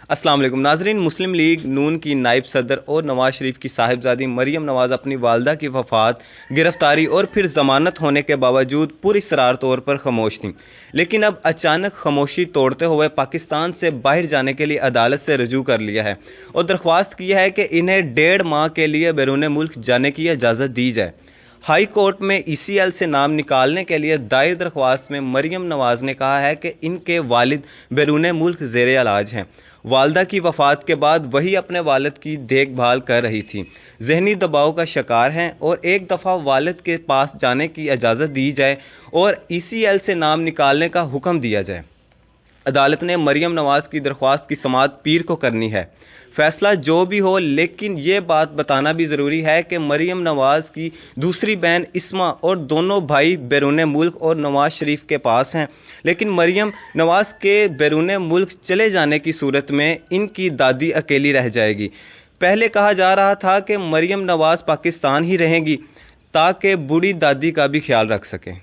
अस्सलाम वालेकुम नाजरीन। मुस्लिम लीग नून की नायब सदर और नवाज शरीफ की साहिबजादी मरियम नवाज अपनी वालदा की वफात, गिरफ्तारी और फिर ज़मानत होने के बावजूद पुरअसरार तौर पर खामोश थीं, लेकिन अब अचानक खामोशी तोड़ते हुए पाकिस्तान से बाहर जाने के लिए अदालत से रजू कर लिया है और दरख्वास्त की है कि इन्हें 1.5 माह के लिए बैरून मुल्क जाने की इजाज़त दी जाए। हाई कोर्ट में ECL से नाम निकालने के लिए दायर दरख्वास्त में मरियम नवाज ने कहा है कि इनके वालिद बैरून मुल्क ज़ेर इलाज हैं। वालदा की वफ़ात के बाद वही अपने वालिद की देखभाल कर रही थी, जहनी दबाव का शिकार हैं और एक दफ़ा वालिद के पास जाने की इजाज़त दी जाए और ECL से नाम निकालने का हुक्म दिया जाए। अदालत ने मरियम नवाज की दरख्वास्त की समाअत पीर को करनी है। फैसला जो भी हो, लेकिन ये बात बताना भी ज़रूरी है कि मरियम नवाज की दूसरी बहन इस्मा और दोनों भाई बैरून मुल्क और नवाज शरीफ के पास हैं, लेकिन मरियम नवाज के बैरून मुल्क चले जाने की सूरत में इनकी दादी अकेली रह जाएगी। पहले कहा जा रहा था कि मरियम नवाज पाकिस्तान ही रहेंगी ताकि बूढ़ी दादी का भी ख्याल रख सकें।